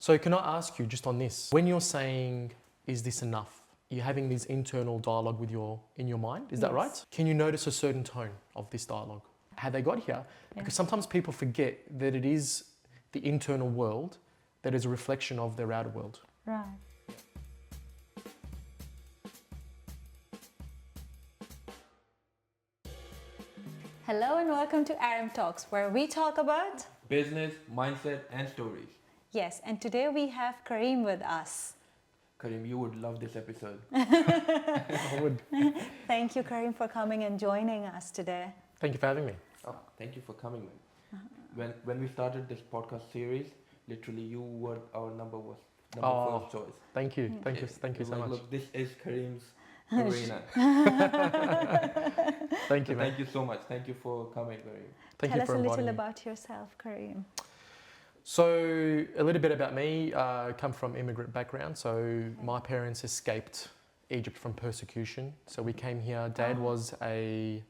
So can I ask you just on this, when you're saying, is this enough? You're having this internal dialogue in your mind, is that right? Can you notice a certain tone of this dialogue? How they got here? Because sometimes people forget that it is the internal world that is a reflection of their outer world. Right. Hello and welcome to Arum Talks, where we talk about business, mindset, and stories. Yes, and today we have Karim with us. Karim, you would love this episode. I would. Thank you, Karim, for coming and joining us today. Thank you for having me. Oh, thank you for coming, man. When we started this podcast series, literally you were our number first choice. Thank you. Thank you so much. Look, this is Karim's arena. Thank you, man. Thank you so much. Thank you for coming, Karim. Thank Tell you us for a inviting little me. about yourself, Karim. So a little bit about me. I come from immigrant background. So my parents escaped Egypt from persecution. So we came here. Dad was a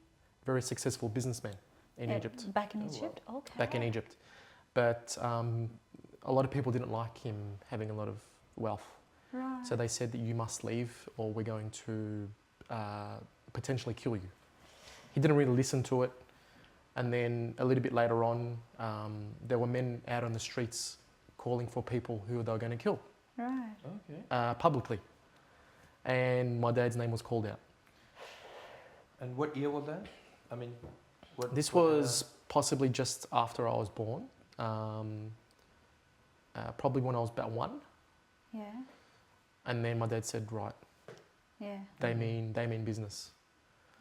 very successful businessman in Egypt. Back in Oh, wow. Egypt? Okay. Back in Egypt. But a lot of people didn't like him having a lot of wealth. Right. So they said that you must leave or we're going to potentially kill you. He didn't really listen to it. And then a little bit later on, there were men out on the streets calling for people who they were going to kill Right. Okay. publicly. And my dad's name was called out. And what year was that? I mean, This was possibly just after I was born, probably when I was about 1. Yeah. And then my dad said, right, Yeah. they mean business.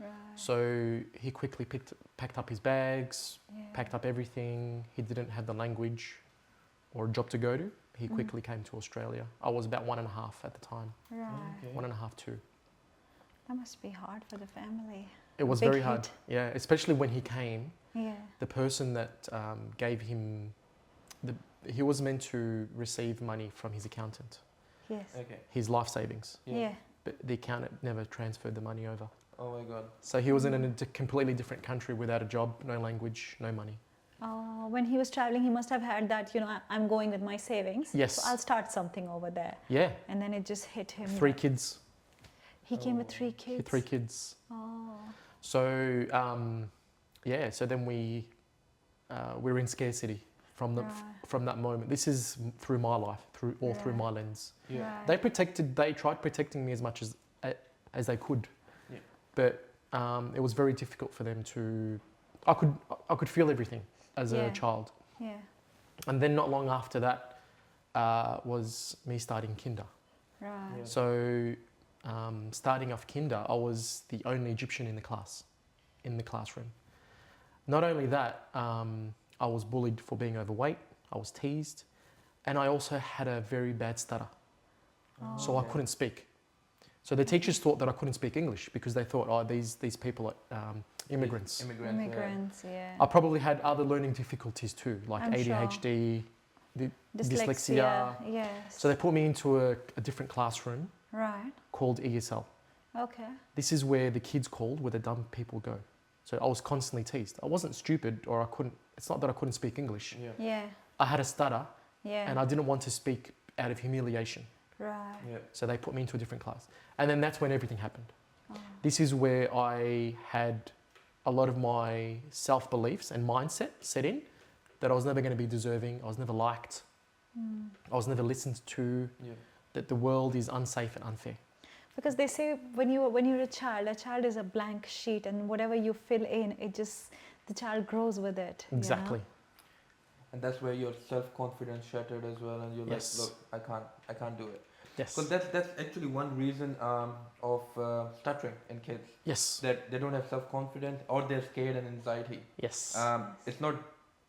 Right. So he quickly packed up his bags, Yeah. packed up everything. He didn't have the language or a job to go to. He quickly came to Australia. I was about 1.5 at the time, Right. Okay. 1.5, 2. That must be hard for the family. It was Big very hard, hit. yeah, especially when he came. Yeah. The person that gave him, he was meant to receive money from his accountant, Yes. Okay. his life savings, Yeah. but the accountant never transferred the money over. Oh my God. So he was in a completely different country without a job, no language, no money. Oh, when he was traveling, he must have had that, I'm going with my savings. Yes. So I'll start something over there. Yeah, And then it just hit him. 3 kids, He came with 3 kids. 3 kids. Oh. So yeah, so then we were in scarcity from that moment. This is through my life, through my lens. Yeah. Right. They tried protecting me as much as they could, Yeah. but it was very difficult for them to. I could feel everything as Yeah. a child, Yeah. and then not long after that was me starting kinder. Right. Yeah. So starting off kinder, I was the only Egyptian in the classroom. Not only that, I was bullied for being overweight. I was teased, and I also had a very bad stutter, so I couldn't speak. So the teachers thought that I couldn't speak English because they thought, oh, these people are immigrants. Immigrants, yeah. I probably had other learning difficulties too, like I'm ADHD, dyslexia. Yes. So they put me into a different classroom Right. called ESL. Okay. This is where the kids called, where the dumb people go. So I was constantly teased. I wasn't stupid or I couldn't, it's not that I couldn't speak English. Yeah. Yeah. I had a stutter Yeah. and I didn't want to speak out of humiliation. Right. Yeah. So they put me into a different class. And then that's when everything happened. Oh. This is where I had a lot of my self-beliefs and mindset set in, that I was never going to be deserving, I was never liked, I was never listened to, Yeah. that the world is unsafe and unfair. Because they say when you're a child is a blank sheet, and whatever you fill in, the child grows with it. Exactly. And that's where your self-confidence shattered as well, and you're Yes. like, look, I can't do it. Yes. Because that's actually one reason of stuttering in kids, Yes. that they don't have self-confidence or they're scared and anxiety. Yes. It's not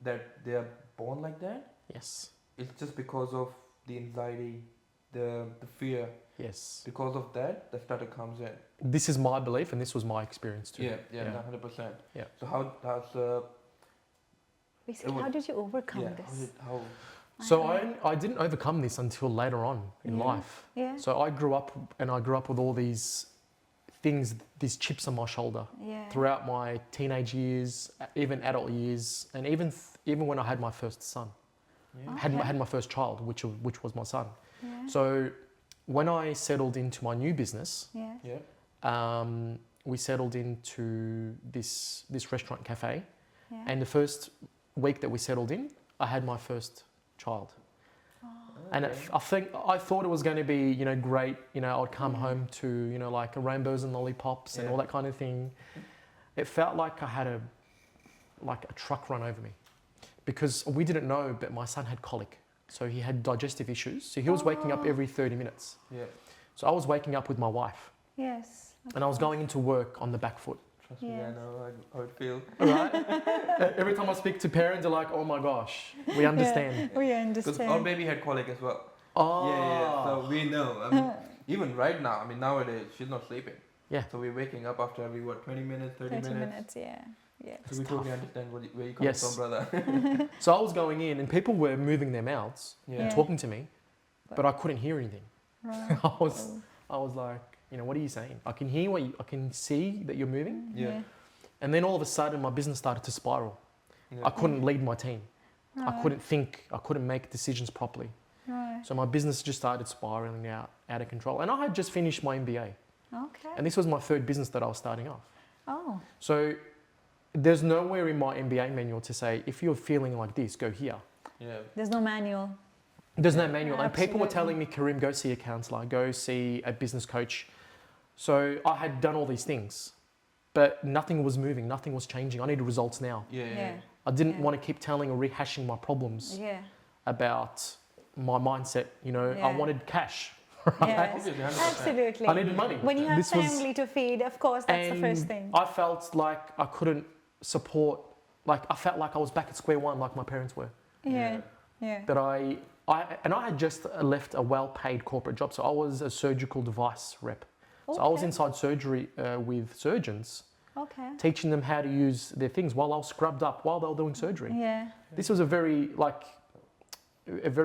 that they are born like that. Yes. It's just because of the anxiety, the fear. Yes. Because of that, the stutter comes in. This is my belief, and this was my experience too. Yeah, 100%. Yeah. So how's Basically, It was- how did you overcome this? how So I didn't overcome this until later on in Yeah. life. Yeah. So I grew up with all these things, these chips on my shoulder Yeah. throughout my teenage years, even adult years, and even when I had my first son. Yeah. Had my first child, which was my son. Yeah. So when I settled into my new business, Yeah. Yeah. we settled into this restaurant cafe, Yeah. and the first week that we settled in, I had my first child. And I thought it was going to be, great. I'd come home to, like rainbows and lollipops and all that kind of thing. It felt like I had a truck run over me, because we didn't know, but my son had colic. So he had digestive issues. So he was waking up every 30 minutes. Yeah. So I was waking up with my wife, Yes. and I was going into work on the back foot. Trust me, I Yes. know how it feels. Right? Every time I speak to parents, they're like, "Oh my gosh, we understand." Yeah, we Because understand. our baby had colic as well. Oh. Yeah. So we know. I mean, even right now, nowadays, she's not sleeping. Yeah. So we're waking up after every, 20 minutes, 30 minutes? Yeah. Yeah. So we It's totally tough. understand where you come Yes. from, brother. So I was going in, and people were moving their mouths, Yeah. talking to me, but I couldn't hear anything. Right. I was like, what are you saying? I can hear I can see that you're moving. Yeah. And then all of a sudden, my business started to spiral. Yeah. I couldn't lead my team. I Right. couldn't think. I couldn't make decisions properly. Right. So my business just started spiraling out of control. And I had just finished my MBA. Okay. And this was my third business that I was starting off. Oh. So there's nowhere in my MBA manual to say, if you're feeling like this, go here. Yeah. There's no manual. There's no manual. And people were Absolutely. telling me, Karim, go see a counselor, go see a business coach. So I had done all these things, but nothing was moving, nothing was changing. I needed results now. Yeah. Yeah. I didn't Yeah. want to keep telling or rehashing my problems Yeah. about my mindset. I Yeah. wanted cash. Yes. Obviously, 100%. Absolutely. I needed money. When you have This was- family to feed, of course, that's the first thing. I felt like I couldn't support, I felt like I was back at square one like my parents were. Yeah. Yeah. That I had just left a well-paid corporate job. So I was a surgical device rep. So I was Okay. inside surgery with surgeons, Okay. teaching them how to use their things while I was scrubbed up while they were doing surgery. Yeah. This was a very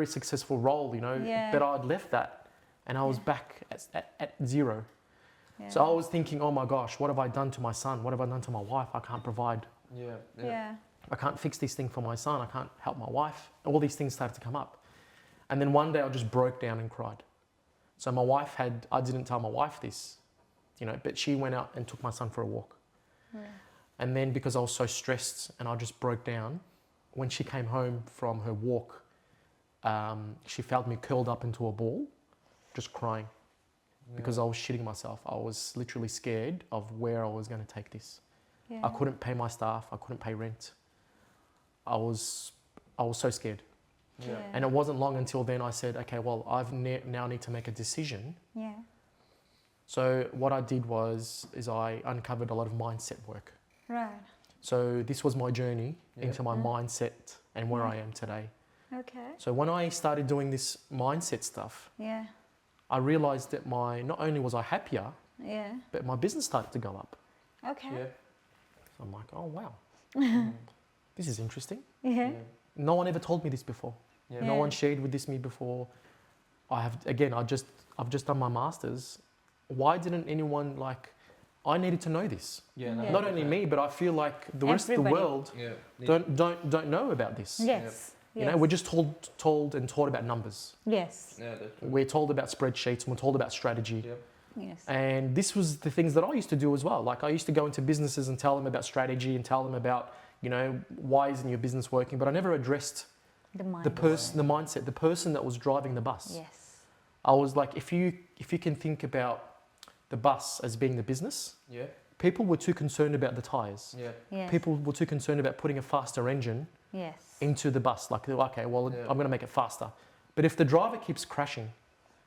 successful role, Yeah. but I'd left that and I was back at zero. Yeah. So I was thinking, oh my gosh, what have I done to my son? What have I done to my wife? I can't provide. Yeah. Yeah. I can't fix this thing for my son. I can't help my wife. All these things started to come up. And then one day I just broke down and cried. So I didn't tell my wife this, but she went out and took my son for a walk. Yeah. And then because I was so stressed and I just broke down, when she came home from her walk, she felt me curled up into a ball, just crying because I was shitting myself. I was literally scared of where I was going to take this. Yeah. I couldn't pay my staff. I couldn't pay rent. I was so scared. Yeah. And it wasn't long until then I said, okay, well, now need to make a decision. Yeah. So what I did is I uncovered a lot of mindset work. Right. So this was my journey Yeah. into my Mm. mindset and where Yeah. I am today. Okay. So when I started doing this mindset stuff, Yeah. I realized that not only was I happier, Yeah. but my business started to go up. Okay. Yeah. So I'm like, oh wow, Mm. this is interesting. Yeah. No one ever told me this before. Yeah. No Yeah. one shared with me before. I've just done my masters. Why didn't anyone I needed to know this. Yeah. Yeah. Not only me, but I feel like the rest of the Everybody. world Yeah. don't know about this. Yes. We're just told and taught about numbers. Yes. Yeah. That's true. We're told about spreadsheets and we're told about strategy. Yeah. Yes. And this was the things that I used to do as well. I used to go into businesses and tell them about strategy and tell them about, why isn't your business working? But I never addressed The mind. the mindset, the person that was driving the bus. Yes. I was like, if you can think about the bus as being the business, Yeah. people were too concerned about the tires. Yeah. Yes. People were too concerned about putting a faster engine Yes. into the bus. Okay, well, Yeah. I'm going to make it faster. But if the driver keeps crashing,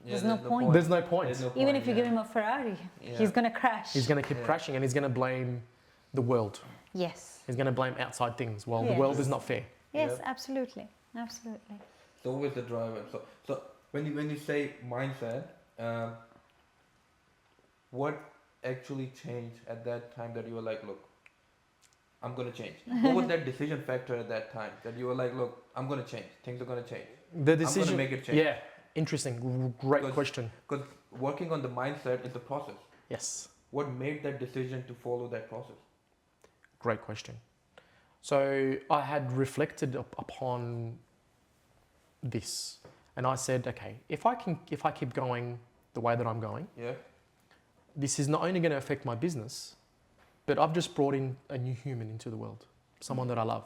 There's no point. there's no point. There's no Even point, if you give him a Ferrari, Yeah. he's gonna crash. He's going to keep Yeah. crashing and he's going to blame the world. Yes. He's going to blame outside things. Well, the Yes. world is not fair. Yes. Yeah. Absolutely. Absolutely. It's always the driver. So when you say mindset, what actually changed at that time that you were like, look, I'm gonna change? What was that decision factor at that time that you were like, look, I'm gonna change. Things are gonna change. The I'm decision. gonna make it change. Yeah, interesting. Great Because- question. Because working on the mindset is the process. Yes, What made that decision to follow that process? great question. So I had reflected upon this. And I said, okay, if I keep going the way that I'm going, Yeah. this is not only going to affect my business, but I've just brought in a new human into the world, someone that I love.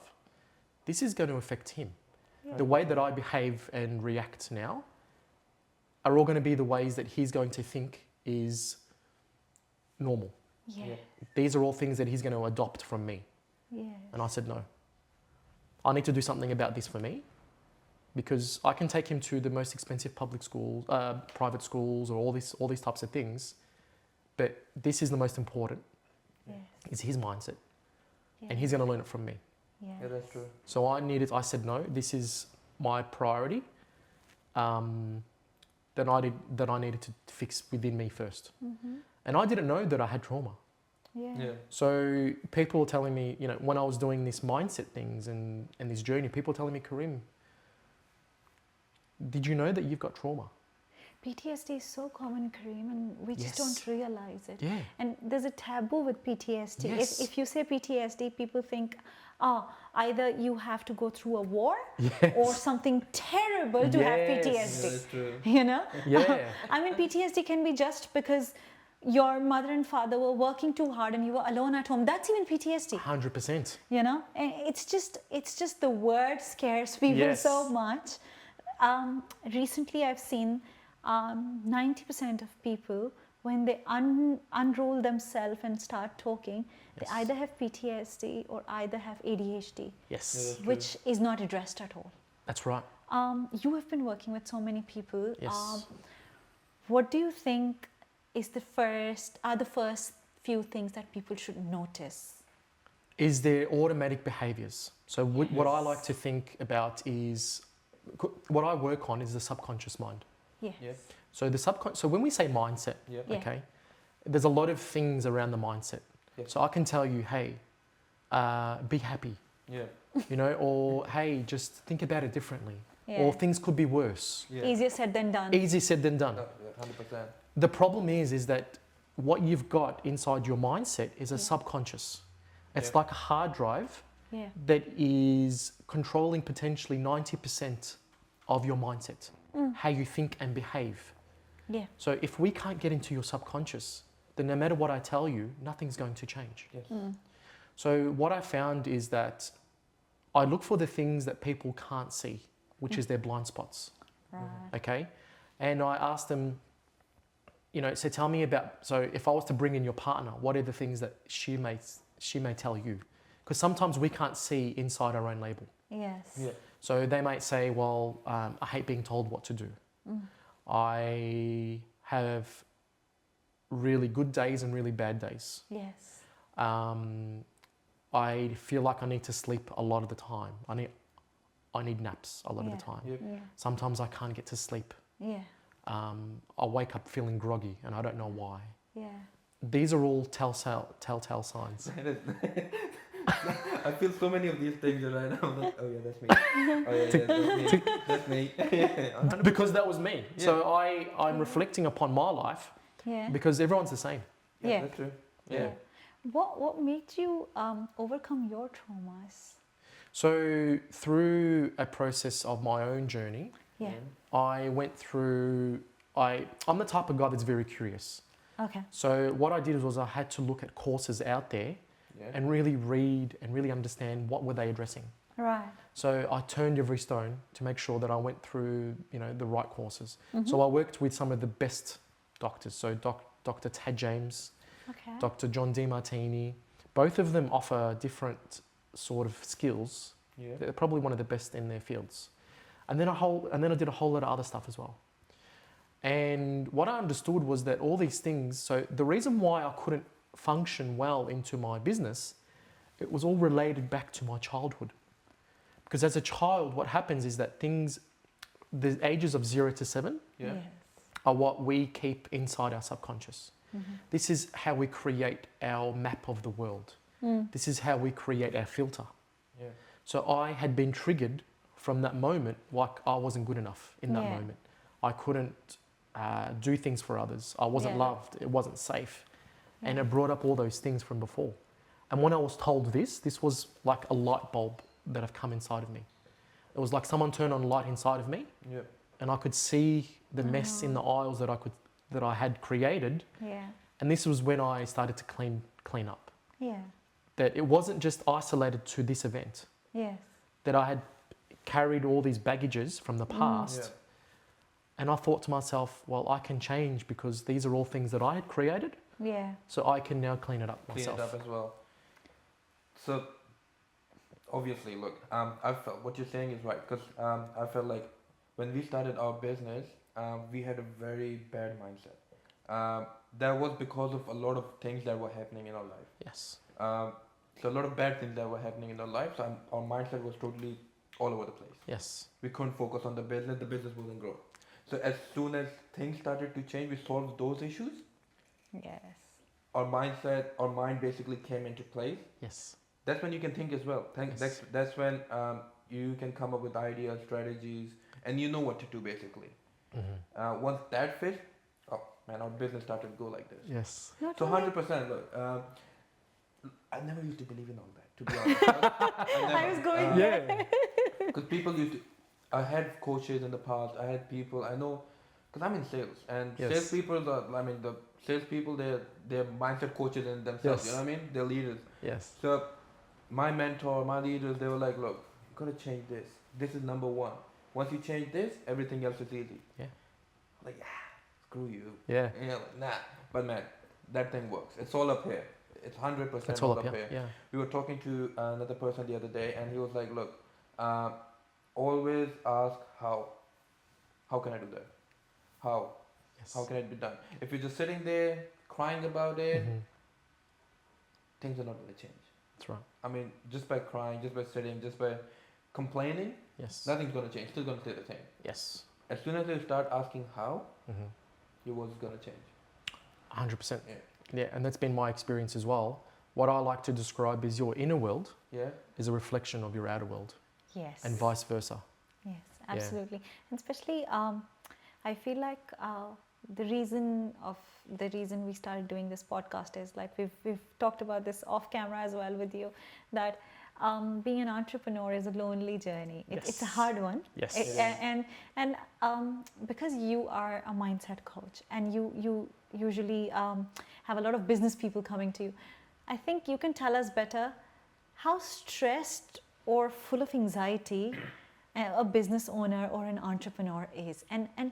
This is going to affect him. Yeah. The way that I behave and react now are all going to be the ways that he's going to think is normal. Yeah. Yeah. These are all things that he's going to adopt from me. Yeah. And I said, no. I need to do something about this for me, because I can take him to the most expensive public schools, private schools, or all these types of things. But this is the most important, Yes. is his mindset. Yeah. And he's going to learn it from me. Yeah. Yeah, that's true. So I said, no, this is my priority that I needed to fix within me first. Mm-hmm. And I didn't know that I had trauma. Yeah. Yeah. So people were telling me, when I was doing this mindset things and this journey, people were telling me, Karim, did you know that you've got trauma? PTSD is so common, Karim, and we just Yes. don't realize it. Yeah. And there's a taboo with PTSD. Yes. If you say PTSD, people think, either you have to go through a war Yes. or something terrible to have Yes. Yeah, PTSD. that's true. You know? Yeah. I mean, PTSD can be just because your mother and father were working too hard and you were alone at home. That's even PTSD. 100%. You know, and it's just the word scares people Yes. so much. Recently I've seen 90% of people, when they unroll themselves and start talking, they Yes. either have PTSD or either have ADHD, Yes. Yeah, that's true. which is not addressed at all. That's right. You have been working with so many people. Yes. What do you think is the first few things that people should notice? Is there automatic behaviors? So what I like to think about is, what I work on is the subconscious mind. Yes. Yeah. So when we say mindset, Yeah. Yeah. okay, there's a lot of things around the mindset. Yeah. So I can tell you, hey, be happy, Yeah. or hey, just think about it differently. Yeah. Or things could be worse. Yeah. Easier said than done. Easier said than done. Yeah, 100%. The problem is that what you've got inside your mindset is a Yeah. subconscious. It's Yeah. like a hard drive Yeah. that is controlling potentially 90% of your mindset, how you think and behave. Yeah. So if we can't get into your subconscious, then no matter what I tell you, nothing's going to change. Yes. So what I found is that I look for the things that people can't see, which is their blind spots, Right. okay? And I ask them, so tell me about, so if I was to bring in your partner, what are the things that she may tell you? Because sometimes we can't see inside our own label. Yes. Yeah. So they might say, well, I hate being told what to do. I have really good days and really bad days. Yes. I feel like I need to sleep a lot of the time. I need naps a lot of Yeah. the time. Yeah. Yeah. Sometimes I can't get to sleep. Yeah. I wake up feeling groggy and I don't know why. Yeah. These are all telltale signs. I feel so many of these things right now. I'm like, oh yeah, that's me. Oh yeah, that's me. That's me. Because that was me. So I'm reflecting upon my life Yeah. because everyone's the same. Yeah. That's true. Yeah. Yeah. What made you overcome your traumas? So through a process of my own journey, Yeah. I went through, I'm the type of guy that's very curious. Okay. So what I did was I had to look at courses out there Yeah. and really read and really understand what were they addressing. Right. So I turned every stone to make sure that I went through, the right courses. So I worked with some of the best doctors. So Dr. Tad James, Okay. Dr. John DeMartini, both of them offer different sort of skills. Yeah. They're probably one of the best in their fields. And then I did a whole lot of other stuff as well. And what I understood was that all these things, so the reason why I couldn't function well into my business, it was all related back to my childhood. Because as a child, what happens is that the ages of 0 to 7 Yeah. Yes. are what we keep inside our subconscious. Mm-hmm. This is how we create our map of the world. This is how we create our filter. Yeah. So I had been triggered from that moment, like I wasn't good enough in that Yeah. moment. I couldn't do things for others. I wasn't Yeah. loved. It wasn't safe. And Yeah. it brought up all those things from before. And when I was told this was like a light bulb that have come inside of me. It was like someone turned on a light inside of me, Yeah. and I could see the mess in the aisles that I had created. Yeah. And this was when I started to clean up. Yeah. That it wasn't just isolated to this event. Yes. That I had carried all these baggages from the past. Yeah. And I thought to myself, well, I can change because these are all things that I had created. Yeah. So I can now clean it up Clean myself. it up as well. So, obviously, look, I felt what you're saying is right because I felt like when we started our business, we had a very bad mindset. That was because of a lot of things that were happening in our life. Yes. So a lot of bad things that were happening in our life. So our mindset was totally all over the place. Yes. We couldn't focus on the business wouldn't grow. So as soon as things started to change, we solved those issues. Yes. Our mind basically came into place. Yes. That's when you can think as well. Yes. That's when you can come up with ideas, strategies, and you know what to do basically. Mm-hmm. Once that fits, oh man, our business started to go like this. Yes. Not So only- 100%. Look, I never used to believe in all that, to be honest. I was going Yeah. Because people used to. I had coaches in the past. I had people I know, because I'm in sales, and Yes. salespeople. The salespeople, they're mindset coaches in themselves. Yes. You know what I mean? They're leaders. Yes. So, my mentor, my leaders, they were like, "Look, you gotta change this. This is number one. Once you change this, everything else is easy." Yeah. I'm like, screw you. Yeah. And you're like, nah. But man, that thing works. It's all up here. It's 100% It's all up here. Yeah. We were talking to another person the other day, and he was like, "Look, always ask how. How can I do that? How? Yes. How can it be done? If you're just sitting there crying about it, Mhm. things are not going to change. That's right. I mean, just by crying, just by sitting, just by complaining, Yes. nothing's going to change. Still going to stay the same. Yes. As soon as you start asking how, Mm-hmm. your world's going to change. 100%. Yeah. Yeah, and that's been my experience as well. What I like to describe is your inner world Yeah. is a reflection of your outer world, Yes. and vice versa. Yes, absolutely. And especially, I feel like the reason we started doing this podcast is like we've talked about this off camera as well with you, that being an entrepreneur is a lonely journey. It's a Yes. hard one. Yes. And because you are a mindset coach and you usually have a lot of business people coming to you, I think you can tell us better how stressed or full of anxiety a business owner or an entrepreneur is, and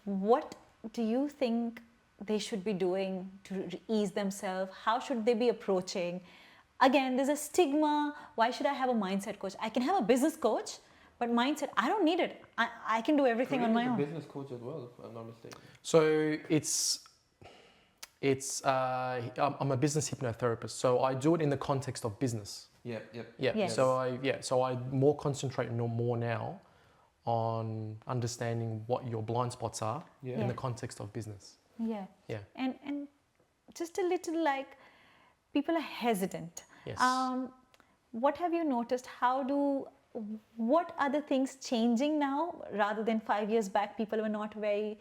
what do you think they should be doing to ease themselves? How should they be approaching? Again, there's a stigma. Why should I have a mindset coach? I can have a business coach, but mindset, I don't need it. I can do everything on Karim my is a own. business coach as well, if I'm not mistaken. So I'm a business hypnotherapist. So I do it in the context of business. Yeah. Yeah. Yes. So I more concentrate more now on understanding what your blind spots are Yeah. in the context of business. Yeah. Yeah. And just a little like people are hesitant. Yes. What have you noticed? What are the things changing now rather than 5 years back? People were not very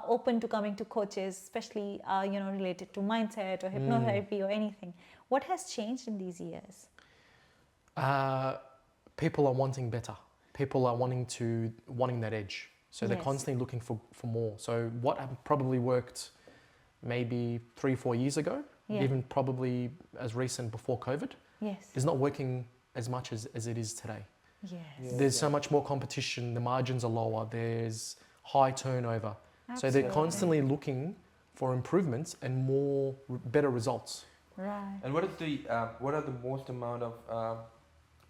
open to coming to coaches, especially related to mindset or hypnotherapy or anything. What has changed in these years? People are wanting better. People are wanting that edge. So they're Yes. constantly looking for more. So what probably worked maybe 3-4 years ago, Yeah. even probably as recent before COVID, Yes. is not working as much as it is today. Yes. Yeah. There's so much more competition, the margins are lower, there's high turnover. So they're Absolutely. constantly looking for improvements and better results. Right. And what are the most amount of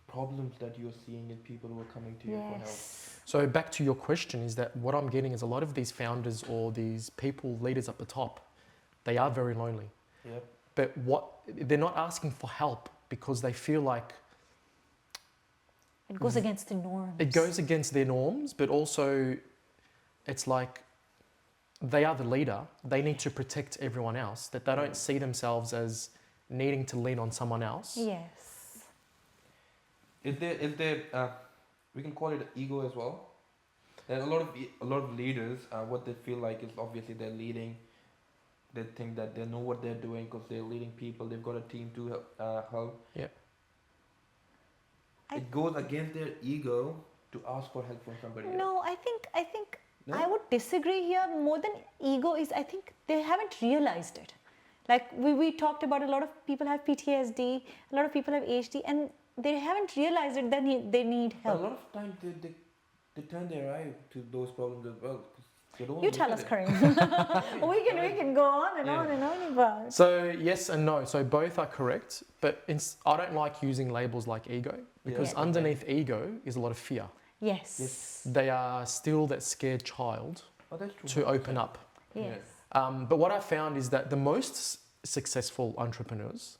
problems that you're seeing in people who are coming to you for help? Yes. So back to your question is that what I'm getting is a lot of these founders or these people, leaders at the top, they are very lonely. Yeah. But they're not asking for help because they feel like It goes against the norms. it goes against their norms, but also it's like they are the leader. They need to protect everyone else, that they don't see themselves as needing to lean on someone else. Yes. Is there we can call it ego as well? There are a lot of leaders. What they feel like is obviously they're leading. They think that they know what they're doing because they're leading people. They've got a team to help. Yeah. It goes against their ego to ask for help from somebody else. No, I think No? I would disagree here. More than ego is, I think they haven't realized it. Like we talked about, a lot of people have PTSD, a lot of people have ADHD, and they haven't realized it. They need A help. lot of times they turn their eye to those problems as well. 'Cause they don't You look tell at us, it. Karim. we can go on and on and on about it. So yes and no. So both are correct, but I don't like using labels like ego because Yeah. underneath ego is a lot of fear. Yes. Yes. They are still that scared child Oh, that's true. to open up. Yes. But what I found is that the most successful entrepreneurs,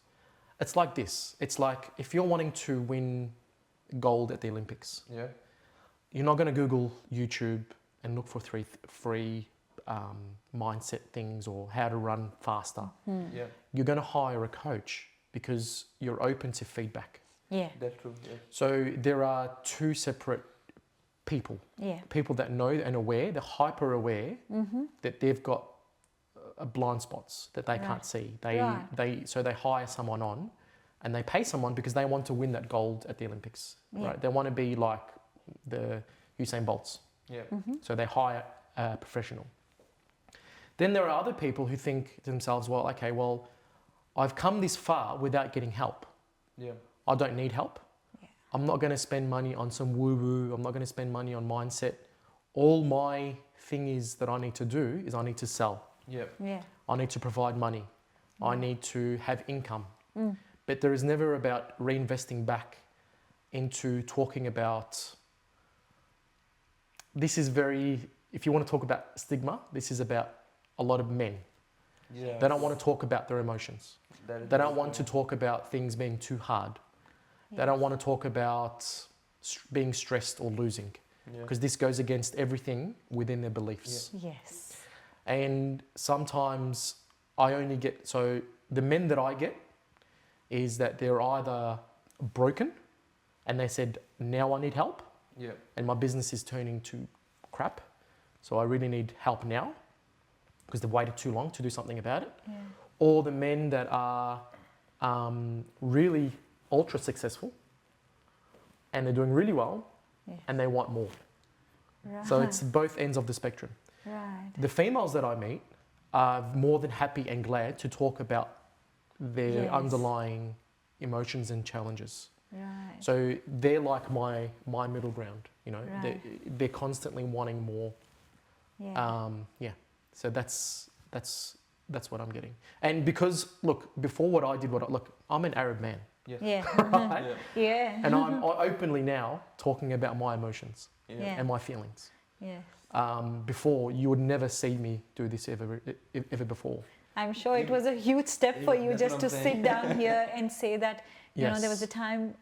it's like this. It's like if you're wanting to win gold at the Olympics, Yeah. you're not going to Google YouTube and look for free mindset things or how to run faster. Yeah. You're going to hire a coach because you're open to feedback. Yeah. That's true. Yeah. So there are two separate people. Yeah. People that know and aware, they're hyper aware that they've got blind spots that they can't see. So they hire someone on and they pay someone because they want to win that gold at the Olympics. Yeah. Right? They want to be like the Usain Bolts. Yeah. So they hire a professional. Then there are other people who think to themselves, well, okay, well, I've come this far without getting help. Yeah. I don't need help. Yeah. I'm not going to spend money on some woo-woo. I'm not going to spend money on mindset. All my thing is that I need to do is I need to sell. Yeah. Yeah. I need to provide money. I need to have income. But there is never about reinvesting back into talking about, this is very, if you want to talk about stigma, this is about a lot of men. Yeah. They don't want to talk about their emotions. That is They very don't want to true. talk about things being too hard. They Yes. don't want to talk about being stressed or losing Yeah. because this goes against everything within their beliefs. Yes. And sometimes I only get, so the men that I get is that they're either broken and they said, now I need help Yeah. and my business is turning to crap. So I really need help now because they've waited too long to do something about it. Yeah. Or the men that are really ultra successful and they're doing really well Yes. and they want more. Right. So it's both ends of the spectrum. right. The females that I meet are more than happy and glad to talk about their Yes. underlying emotions and challenges. Right. So they're like my middle ground, you know. Right. They're constantly wanting more. Yeah. So that's what I'm getting. And because look, before what I did, I'm an Arab man, Yes. Yeah. right? Yeah. Yeah. And I'm openly now talking about my emotions Yeah. and my feelings. Yeah. Before, you would never see me do this ever before. I'm sure it was a huge step for Yeah, you that's just what to I'm sit saying. down here and say that, you know, there was a Yes. time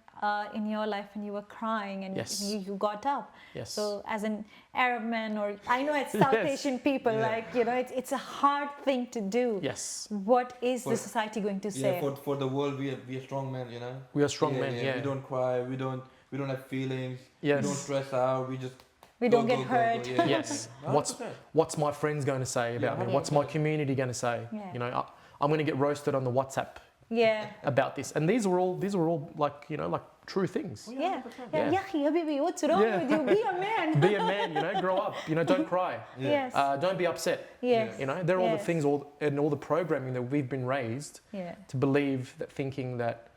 in your life when you were crying and Yes. you got up. Yes. So as an Arab man, or I know it's South Yes. Asian people, Yeah. like, you know, it's a hard thing to do. Yes. What is the For- society going to Yeah. say? For the world, we are strong men. You know. We are strong men. Yeah. We don't cry. We don't have feelings. Yes. We don't stress out. We just. We go, don't get go, go, hurt. Go. Yeah. Yes. 100%. What's my friends going to say about Yeah, me? What's my 100%. community going to say? Yeah. You know, I'm going to get roasted on the WhatsApp Yeah. about this, and these are all like, you know, like true things. Oh, Yeah. 100%. Yeah. Yeah. Yahi, Habibi, what's wrong Yeah. with you? Be a man. Be a man, you know, grow up, you know, don't cry, Yes. don't be upset. Yes. You know, they're all the Yes. things, all the programming that we've been raised Yeah. to believe that, thinking that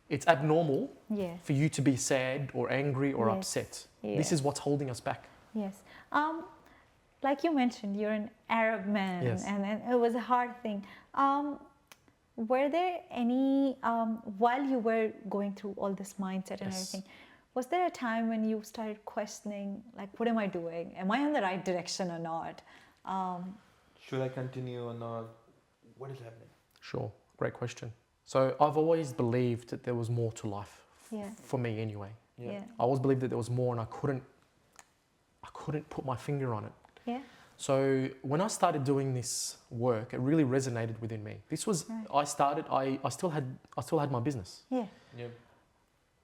it's abnormal Yeah. for you to be sad or angry or Yes. upset. Yeah. This is what's holding us back. Yes. Like you mentioned, you're an Arab man, Yes. and it was a hard thing. Were there any, while you were going through all this mindset and Yes. everything, was there a time when you started questioning, like, what am I doing? Am I in the right direction or not? Should I continue or not? What is happening? Sure, great question. So I've always believed that there was more to life, Yeah. for me anyway. Yeah. I always believed that there was more, and I couldn't put my finger on it. Yeah. So when I started doing this work, it really resonated within me. This was Right. I still had my business, Yeah. Yeah.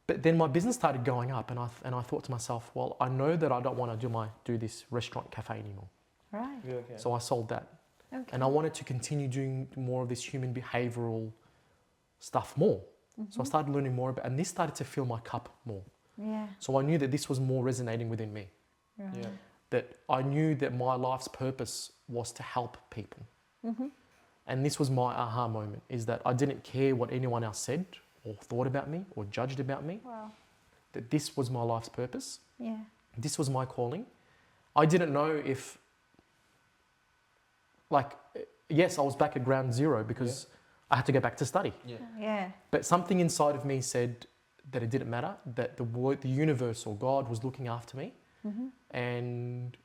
but then my business started going up, and I thought to myself, well, I know that I don't want to do this restaurant cafe anymore. Right. Yeah. Okay. So I sold that, Okay. and I wanted to continue doing more of this human behavioral stuff more. So I started learning more about, and this started to fill my cup more. Yeah. So I knew that this was more resonating within me. Right. Yeah. That I knew that my life's purpose was to help people. Mm-hmm. And this was my aha moment, is that I didn't care what anyone else said or thought about me or judged about me. Wow. That this was my life's purpose. Yeah. This was my calling. I didn't know if, like, yes, I was back at ground zero because I had to go back to study. Yeah. Yeah. But something inside of me said that it didn't matter, that the universe or God was looking after me. Mm-hmm. And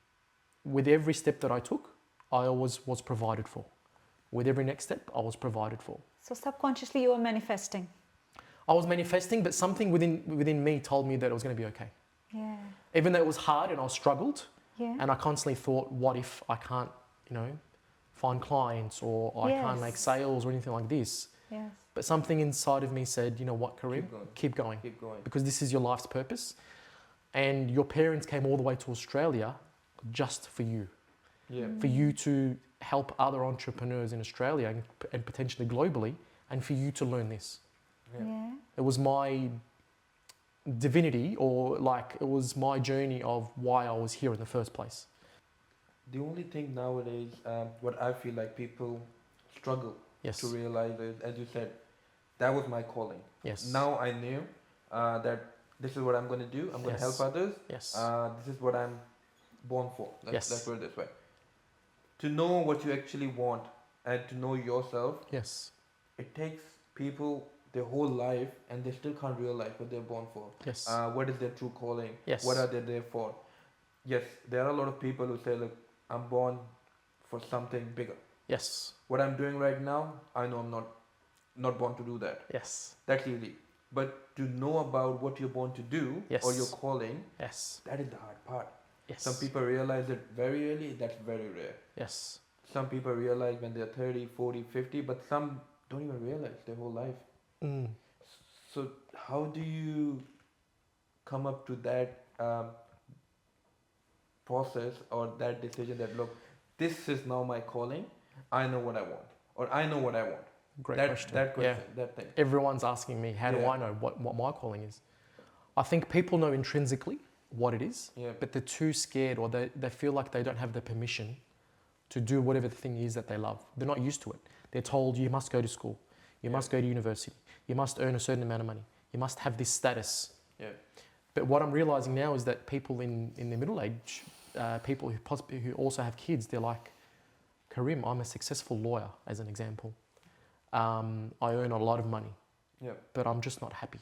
with every step that I took, I always was provided for. With every next step, I was provided for. So subconsciously you were manifesting. I was manifesting, but something within me told me that it was going to be okay. Yeah. Even though it was hard and I struggled, Yeah. and I constantly thought, what if I can't, find clients or I can't make Yes. sales or anything like this? Yes. But something inside of me said, you know what, Karim, keep going. Keep going. Because this is your life's purpose. And your parents came all the way to Australia just for you. Yeah. For you to help other entrepreneurs in Australia and potentially globally, and for you to learn this. Yeah. It was my divinity, or like it was my journey of why I was here in the first place. The only thing nowadays, what I feel like people struggle Yes. to realize is, as you said, that was my calling. Yes. Now I knew that this is what I'm going to do. I'm going to Yes. help others. Yes. This is what I'm born for. Yes. Let's put it this way. To know what you actually want and to know yourself, Yes. it takes people their whole life and they still can't realize what they're born for. Yes. What is their true calling? Yes. What are they there for? Yes, there are a lot of people who say, look, I'm born for something bigger. Yes. What I'm doing right now, I know I'm not born to do that. Yes. That's easy. But to know about what you're born to do Yes. or your calling, Yes. that is the hard part. Yes. Some people realize it very early, that's very rare. Yes. Some people realize when they're 30, 40, 50, but some don't even realize their whole life. Mm. So how do you come up to that process or that decision that, look, this is now my calling, I know what I want, or I know what I want? Great that, question. That question, Yeah. that thing. Everyone's asking me, how do Yeah. I know what my calling is? I think people know intrinsically what it is, Yeah. but they're too scared, or they feel like they don't have the permission to do whatever the thing is that they love. They're not used to it. They're told you must go to school, you Yeah. must go to university, you must earn a certain amount of money, you must have this status. Yeah. But what I'm realizing now is that people in the middle age, people who also have kids, they're like, Karim, I'm a successful lawyer, as an example. I earn a lot of money, Yeah. but I'm just not happy.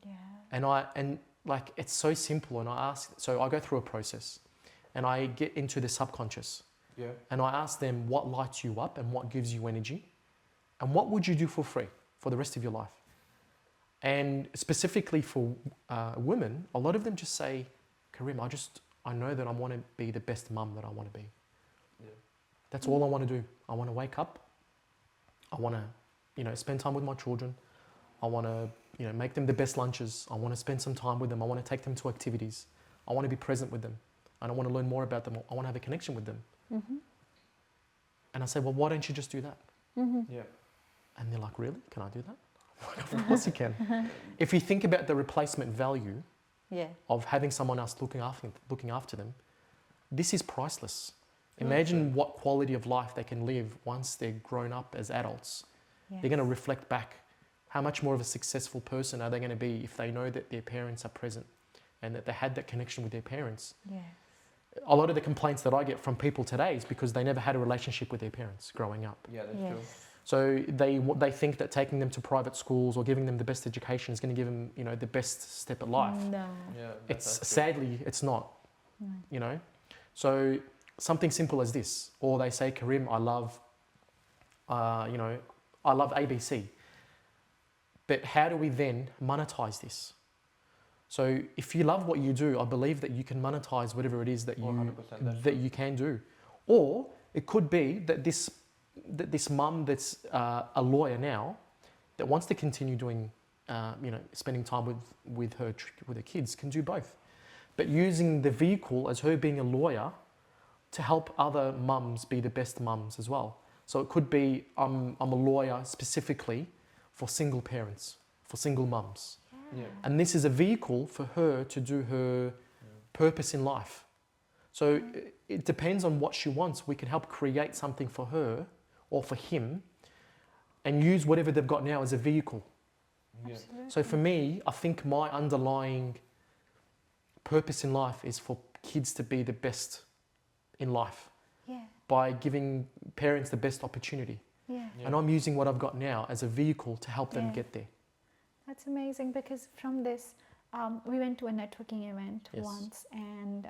Yeah. And like it's so simple. And I go through a process, and I get into the subconscious, Yeah. and I ask them what lights you up and what gives you energy, and what would you do for free for the rest of your life. And specifically for women, a lot of them just say, Karim, I know that I want to be the best mum that I want to be. Yeah. That's all I want to do. I want to wake up. I want to, spend time with my children. I want to, make them the best lunches. I want to spend some time with them. I want to take them to activities. I want to be present with them. And I want to learn more about them. I want to have a connection with them. Mm-hmm. And I say, well, why don't you just do that? Mm-hmm. Yeah. And they're like, really? Can I do that? Of course you can. If you think about the replacement value Yeah. of having someone else looking after them, this is priceless. Imagine what quality of life they can live once they're grown up as adults. Yes. They're going to reflect back. How much more of a successful person are they going to be if they know that their parents are present and that they had that connection with their parents? Yes. A lot of the complaints that I get from people today is because they never had a relationship with their parents growing up. Yeah, that's Yes. true. So they think that taking them to private schools or giving them the best education is going to give them, the best step at life. No. Yeah. Sadly, it's not, No. So something simple as this, or they say, Karim, I love ABC. But how do we then monetize this? So if you love what you do, I believe that you can monetize whatever it is that 100%, you can do. Or it could be that this mum that's a lawyer now, that wants to continue doing, spending time with her kids, can do both. But using the vehicle as her being a lawyer to help other mums be the best mums as well. So it could be I'm a lawyer specifically for single parents, for single mums. Yeah. And this is a vehicle for her to do her purpose in life. So it depends on what she wants. We can help create something for her or for him and use whatever they've got now as a vehicle. Yeah. Absolutely. So for me, I think my underlying purpose in life is for kids to be the best in life Yeah. by giving parents the best opportunity. Yeah. Yeah. And I'm using what I've got now as a vehicle to help them Yeah. get there. That's amazing because from this, we went to a networking event Yes. once, and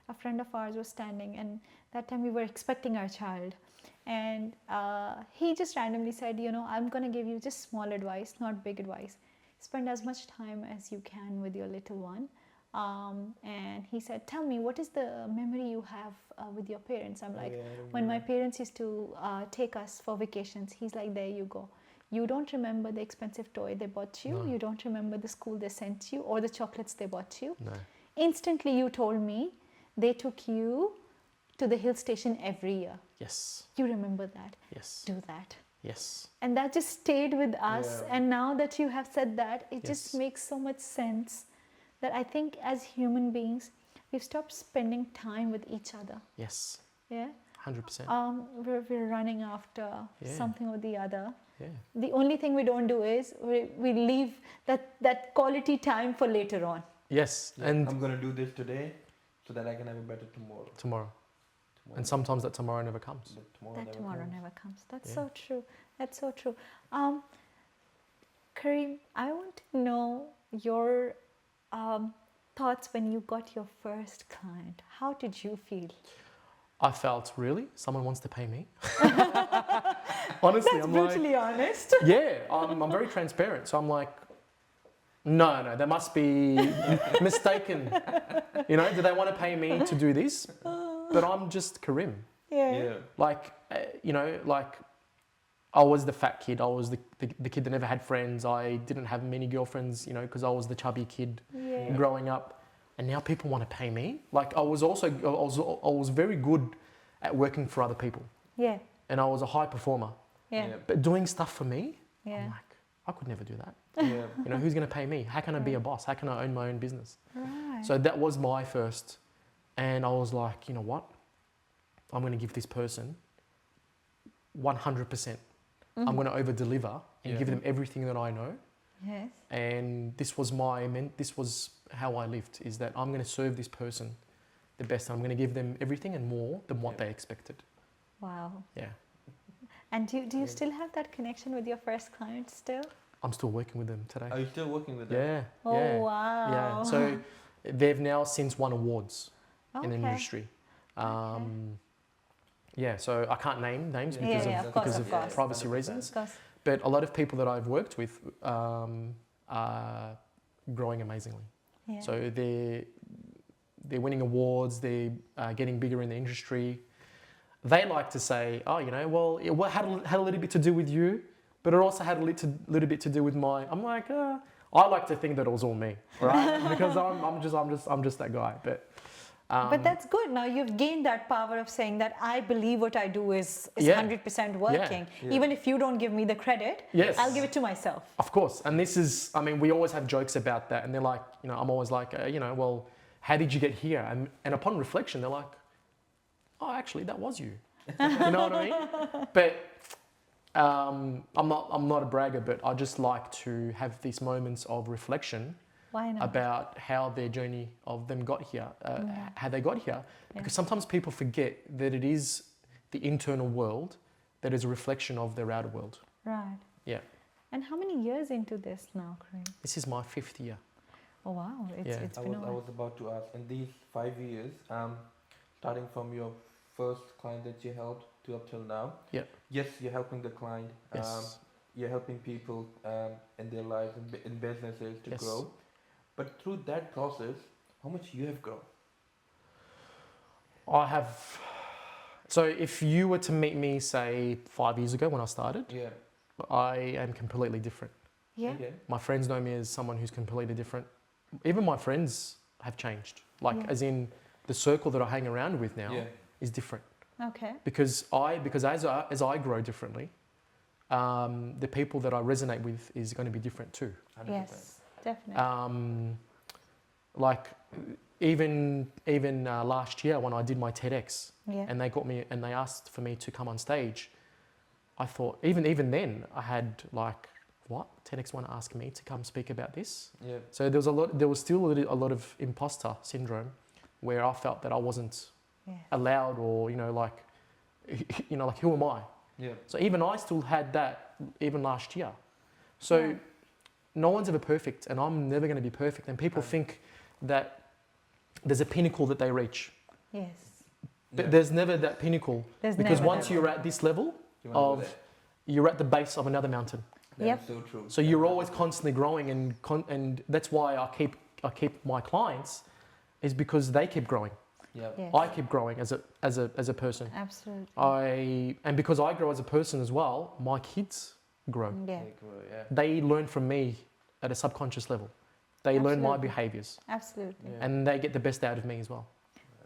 a friend of ours was standing, and that time we were expecting our child, and he just randomly said, I'm going to give you just small advice, not big advice. Spend as much time as you can with your little one. And he said, tell me, what is the memory you have with your parents? I'm like, when my parents used to take us for vacations, he's like, there you go. You don't remember the expensive toy they bought you. No. You don't remember the school they sent you or the chocolates they bought you. No. Instantly, you told me they took you to the hill station every year. Yes. You remember that. Yes. Do that. Yes. And that just stayed with us. Yeah. And now that you have said that, it just Yes. makes so much sense that I think as human beings, we've stopped spending time with each other. Yes. Yeah. 100%. We're running after Yeah. something or the other. Yeah. The only thing we don't do is we leave that quality time for later on. Yes. Yeah. And I'm gonna do this today so that I can have a better tomorrow. tomorrow. And sometimes that tomorrow never comes. But tomorrow That never tomorrow comes. never comes. That's Yeah. so true. That's so true. Karim, I want to know your thoughts when you got your first client. How did you feel? I felt, really? Someone wants to pay me? Honestly, That's I'm like, brutally honest. yeah, I'm very transparent. So I'm like, no, they must be mistaken. Do they want to pay me to do this? But I'm just Karim. Yeah. Like, I was the fat kid. I was the kid that never had friends. I didn't have many girlfriends, because I was the chubby kid Yeah. growing up. And now people want to pay me. Like, I was very good at working for other people. Yeah. And I was a high performer. Yeah. But doing stuff for me, Yeah. I'm like, I could never do that. Yeah. Who's going to pay me? How can I be a boss? How can I own my own business? Right. So that was my first. And I was like, you know what? I'm going to give this person 100%. I'm going to over deliver and Yeah. give them everything that I know. Yes. And this was this was how I lived, is that I'm going to serve this person the best. I'm going to give them everything and more than what Yeah. they expected. Wow. Yeah. And do you Yeah. still have that connection with your first client still? I'm still working with them today. Are you still working with them? Yeah. Oh, yeah. wow. Yeah. So they've now since won awards in the Okay. industry. Yeah, so I can't name names Yeah, because yeah, of, of course, because of of course. privacy 100%. reasons. Of course. But a lot of people that I've worked with are growing amazingly. Yeah. So they're winning awards, they're getting bigger in the industry. They like to say, well, it had a little bit to do with you, but it also had a little bit to do with my. I'm like, I like to think that it was all me, right? Because I'm just that guy. But that's good. Now you've gained that power of saying that I believe what I do is Yeah. 100% working. Yeah. Even if you don't give me the credit, Yes. I'll give it to myself. Of course, and this is, we always have jokes about that, and they're like, I'm always like, well, how did you get here? And upon reflection, they're like, oh, actually, that was you. You know what I mean? But I'm not a bragger, but I just like to have these moments of reflection Why not? about how their journey of them got here, how they got here, because sometimes people forget that it is the internal world that is a reflection of their outer world. Right. Yeah. And how many years into this now, Karim? This is my 5th year. Oh wow, it's Yeah. been a I while. was about to ask, in these 5 years, starting from your first client that you helped to up till now. Yeah. Yes, you're helping the client. Yes. You're helping people in their lives, in businesses to Yes. grow. But through that process, how much you have grown? I have. So if you were to meet me, say, 5 years ago when I started, Yeah. I am completely different. Yeah. Okay. My friends know me as someone who's completely different. Even my friends have changed. Like, Yeah. as in the circle that I hang around with now Yeah. is different. Okay. Because as I grow differently, the people that I resonate with is going to be different too. 100%. Yes. Definitely. Like even last year when I did my TEDx, Yeah. and they asked for me to come on stage, I thought even then I had like, what, TEDx want to ask me to come speak about this? Yeah. So there was still a lot of imposter syndrome, where I felt that I wasn't Yeah. allowed, or like who am I? Yeah. So even I still had that even last year. So Yeah. no one's ever perfect, and I'm never going to be perfect. And people Right. think that there's a pinnacle that they reach, Yes. but Yeah. there's never that pinnacle, There's because never once that. you're at this level, You wanna go of- there? you're at the base of another mountain. That Yep. is so true. So you're always constantly growing, and that's why I keep my clients, is because they keep growing. Yeah. Yes. I keep growing as a person. Absolutely. And because I grow as a person as well, my kids grow. Yeah. They grow, yeah. They learn from me at a subconscious level. They learn my Absolutely. behaviors, Absolutely. Yeah. and they get the best out of me as well.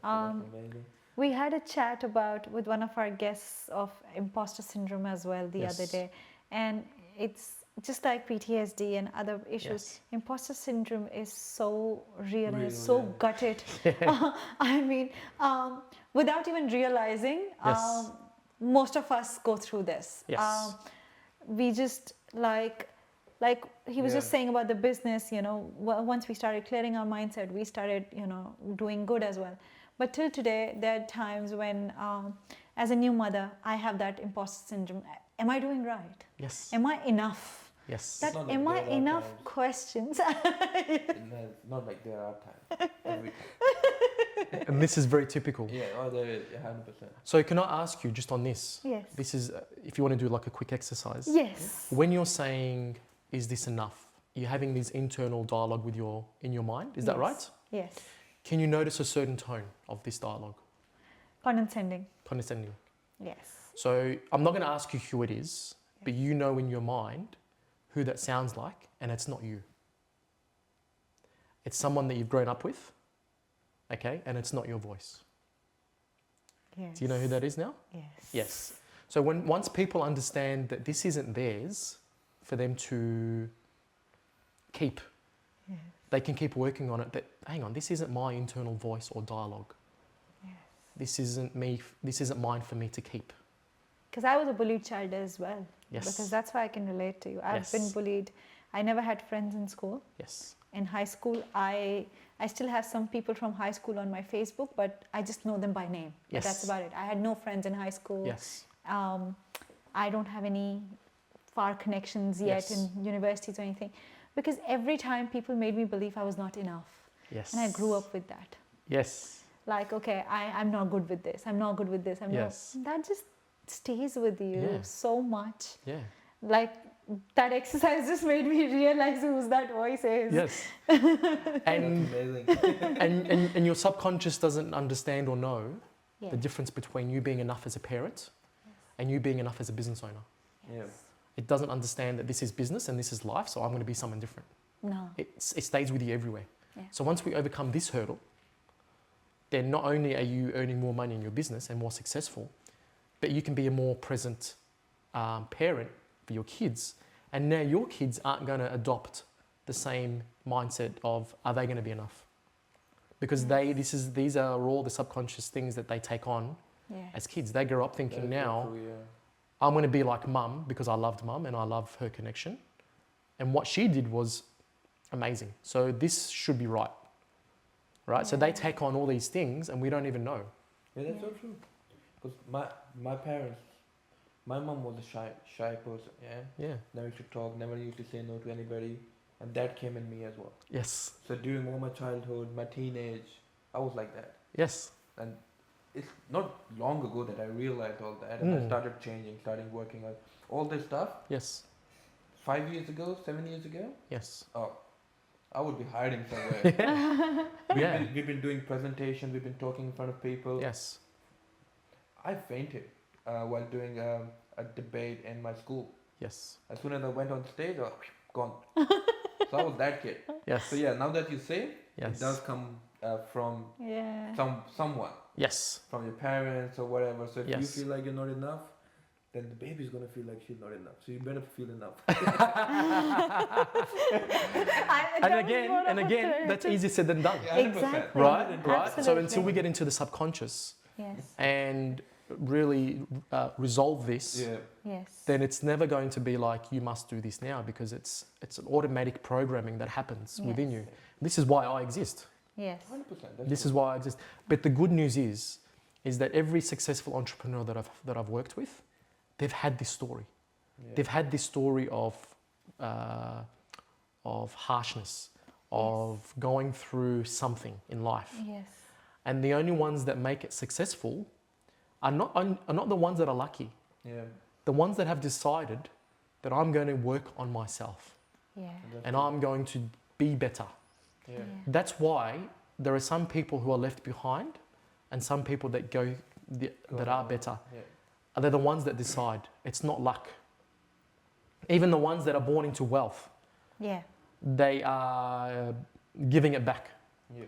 That's amazing. We had a chat with one of our guests of imposter syndrome as well the other Yes. day, and it's just like PTSD and other issues. Yes. Imposter syndrome is so real and Real, it's so yeah. gutted. I mean, without even realizing, Yes. most of us go through this. Yes. We just like he was just Yeah. saying about the business, once we started clearing our mindset, we started, doing good as well. But till today, there are times when, as a new mother, I have that imposter syndrome. Am I doing right? Yes. Am I enough? Yes. That not like am I there are enough times. questions? Not like there are times. Every time. And this is very typical. Yeah, oh, there is, 100%. So can I ask you just on this? Yes. This is, if you want to do like a quick exercise. Yes. When you're saying, "Is this enough?" You're having this internal dialogue in your mind. Is that Yes. right? Yes. Can you notice a certain tone of this dialogue? Condescending. Condescending. Yes. So I'm not going to ask you who it is, but you know in your mind who that sounds like, and it's not you. It's someone that you've grown up with, okay, and it's not your voice. Yes. Do you know who that is now? Yes. Yes. So once people understand that this isn't theirs for them to keep, Yes. they can keep working on it. That, hang on, this isn't my internal voice or dialogue. Yes. This isn't me. This isn't mine for me to keep. Because I was a bullied child as well. Yes. Because that's why I can relate to you. I've Yes. been bullied. I never had friends in school. Yes. In high school, I still have some people from high school on my Facebook, but I just know them by name. But Yes. that's about it. I had no friends in high school. Yes. I don't have any far connections yet Yes. in universities or anything. Because every time people made me believe I was not enough. Yes. And I grew up with that. Yes. Like, okay, I'm not good with this. I'm not good with this. Yes. That just stays with you Yeah. so much. Yeah. Like, that exercise just made me realize whose that voice is. Yes. That's And, amazing. and your subconscious doesn't understand or know Yeah. the difference between you being enough as a parent and you being enough as a business owner. Yeah. It doesn't understand that this is business and this is life, so I'm going to be someone different. No. It stays with you everywhere. Yeah. So once we overcome this hurdle, then not only are you earning more money in your business and more successful, but you can be a more present parent for your kids. And now your kids aren't going to adopt the same mindset of, are they going to be enough? Because these are all the subconscious things that they take on Yeah. as kids. They grow up That thinking is so now, true, yeah. I'm going to be like mum because I loved mum and I love her connection. And what she did was amazing. So this should be right. Right? So they take on all these things and we don't even know. Yeah, that's so true. Because my parents, my mom was a shy person, yeah? Yeah. Never used to talk, never used to say no to anybody. And that came in me as well. Yes. So during all my childhood, my teenage, I was like that. Yes. And it's not long ago that I realized all that. And I Mm. started changing, starting working on all this stuff. Yes. 5 years ago, 7 years ago, Yes. oh, I would be hiding somewhere. Yeah. We've been doing presentations, we've been talking in front of people. Yes. I fainted while doing a debate in my school. Yes. As soon as I went on stage, I was gone. So I was that kid. Yes. So yeah, now that you say, Yes. it does come from Yeah. someone, Yes. from your parents or whatever. So if you Yes. feel like you're not enough, then the baby's gonna feel like she's not enough. So you better feel enough. And again, that's easier said than done. Yeah, 100%. Exactly. Right? So Absolutely. until we get into the subconscious Yes. and really resolve this, Yeah. Yes. then it's never going to be like you must do this now, because it's an automatic programming that happens within you. This is why I exist. Yes. 100%. This is why I exist. But the good news is that every successful entrepreneur that I've worked with, they've had this story. Yeah. They've had this story of harshness, of going through something in life. Yes. And the only ones that make it successful are not the ones that are lucky. Yeah. The ones that have decided that I'm going to work on myself Yeah. and I'm going to be better. Yeah. That's why there are some people who are left behind and some people that that are better. Yeah. They're the ones that decide. It's not luck. Even the ones that are born into wealth, Yeah. they are giving it back. Yeah.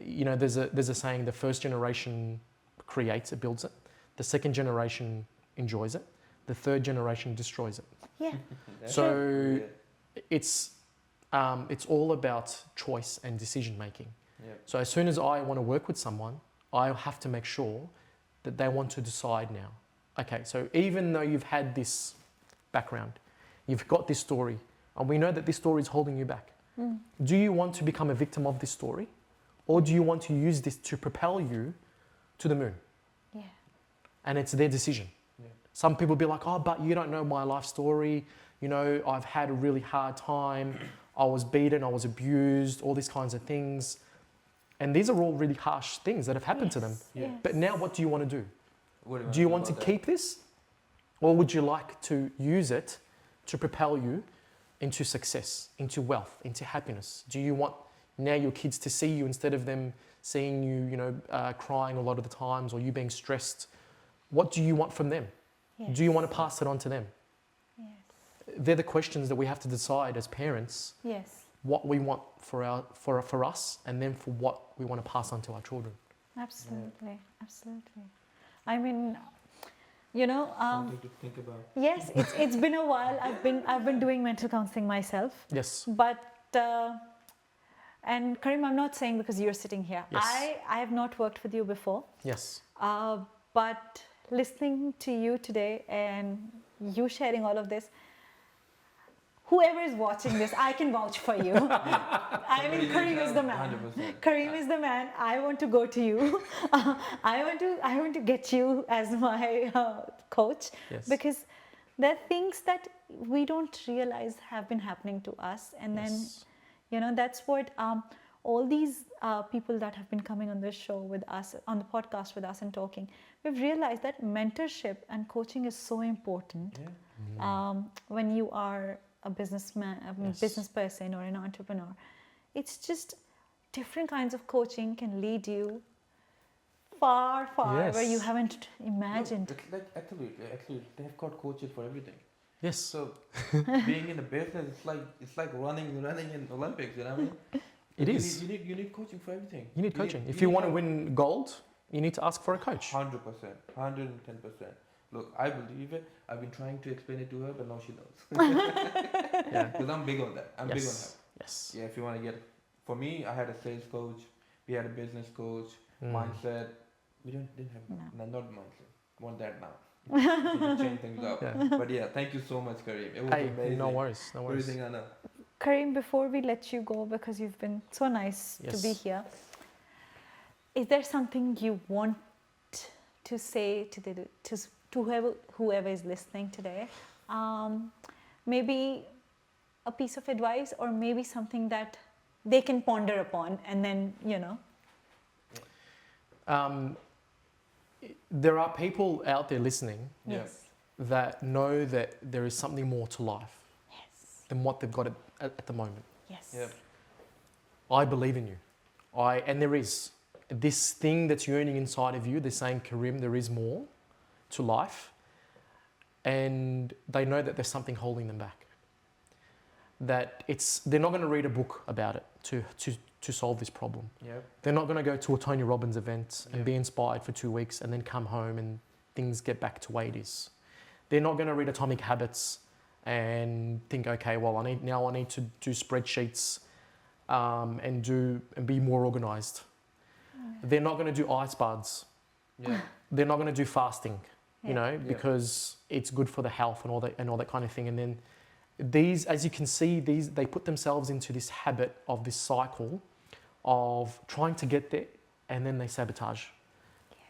You know, there's a saying: the first generation creates it, builds it. The second generation enjoys it. The third generation destroys it. Yeah. So Yeah. it's all about choice and decision making. Yeah. So as soon as I want to work with someone, I have to make sure that they want to decide now. Okay, so even though you've had this background, you've got this story, and we know that this story is holding you back. Mm. Do you want to become a victim of this story? Or do you want to use this to propel you to the moon? Yeah. And it's their decision. Yeah. Some people be like, oh, but you don't know my life story. You know, I've had a really hard time. I was beaten, I was abused, all these kinds of things. And these are all really harsh things that have happened to them. Yes, Yeah. yes. But now what do you want to do? What Do you want to about that? keep this? Or would you like to use it to propel you into success, into wealth, into happiness? Do you want now your kids to see you instead of them seeing you, crying a lot of the times or you being stressed? What do you want from them? Yes. Do you want to pass it on to them? Yes. They're the questions that we have to decide as parents, Yes. what we want for us and then for what we want to pass on to our children. Absolutely. Absolutely. I mean, you know, Something to think about. yes, it's been a while. I've been doing mental counseling myself, Yes. but and Karim, I'm not saying because you're sitting here. Yes. I have not worked with you before, Yes. but listening to you today and you sharing all of this, whoever is watching this, I can vouch for you. I mean, Karim is the man. 100%. Karim is the man. I want to go to you. I want to get you as my coach, Yes. because there are things that we don't realize have been happening to us, and then Yes. that's what all these people that have been coming on this show with us, on the podcast with us and talking, we've realized that mentorship and coaching is so important Yeah. when you are a businessman, a Yes. business person or an entrepreneur. It's just different kinds of coaching can lead you far where you Yes. haven't imagined. No, it's like actually, they've got coaches for everything. Yes. So being in a business, it's like running in Olympics. You know what I mean? It is. You need coaching for everything. You need coaching. If you want to win gold, you need to ask for a coach. 100%, 110%. Look, I believe it. I've been trying to explain it to her, but now she knows. Yeah. Because I'm big on that. I'm big on that. Yes. Yeah, if you want to get, for me, I had a sales coach. We had a business coach. Mm. Mindset. We didn't have No. not mindset. Want that now. We need to change things up. Yeah. But yeah, thank you so much, Karim. It was Hey, amazing. no worries. No worries. Everything I know. Karim, before we let you go, because you've been so nice to be Yes. here, is there something you want to say to whoever is listening today? Maybe a piece of advice, or maybe something that they can ponder upon, and then There are people out there listening Yeah. Yes. that know that there is something more to life Yes. than what they've got at the moment. Yes. Yeah. I believe in you. And there is this thing that's yearning inside of you. They're saying, Karim, there is more to life. And they know that there's something holding them back. That they're not going to read a book about it to solve this problem. Yeah. They're not going to go to a Tony Robbins event and Yeah. be inspired for 2 weeks and then come home and things get back to the way it is. They're not going to read Atomic Habits and think, okay, well, I need to do spreadsheets and be more organized. They're not going to do ice baths. Yeah. They're not going to do fasting, Yeah. you know, because it's good for the health and all that kind of thing. And then these, as you can see, they put themselves into this habit of this cycle of trying to get there and then they sabotage.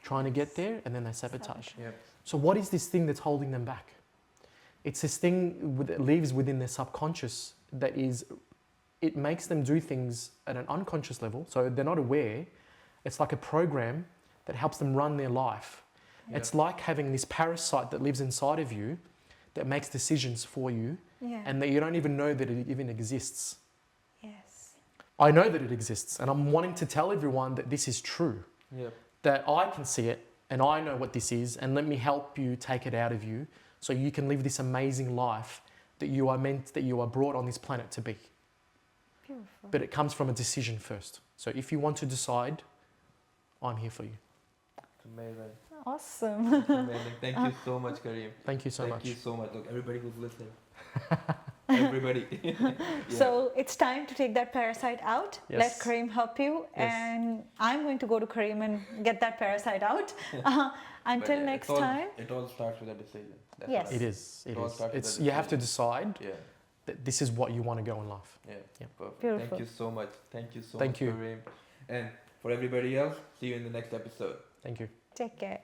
Trying to get there and then they sabotage. Yeah. So what is this thing that's holding them back? It's this thing that lives within their subconscious that is, it makes them do things at an unconscious level. So they're not aware. It's like a program that helps them run their life. Yeah. It's like having this parasite that lives inside of you that makes decisions for you Yeah. and that you don't even know that it even exists. Yes. I know that it exists and I'm wanting to tell everyone that this is true, Yeah. that I can see it and I know what this is and let me help you take it out of you so you can live this amazing life that you are brought on this planet to be. Beautiful. But it comes from a decision first. So if you want to decide, I'm here for you. It's amazing. Awesome. It's amazing. Thank you so much, Karim. Thank you so much. Thank you so much. Look, everybody who's listening. Everybody. Yeah. So it's time to take that parasite out. Yes. Let Karim help you, Yes. and I'm going to go to Karim and get that parasite out. But Until yeah, next it all- time. It all starts with a decision. That's Yes. what I It think. is. It It all is. starts with It's a you have to decision. decide Yeah. that this is what you want to go in life. Yeah. Yeah. Perfect. Beautiful. Thank you so much. Thank you so Thank much, you. Karim. And for everybody else, see you in the next episode. Thank you. Take care.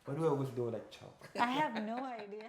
Why do I always do like ciao? I have no idea.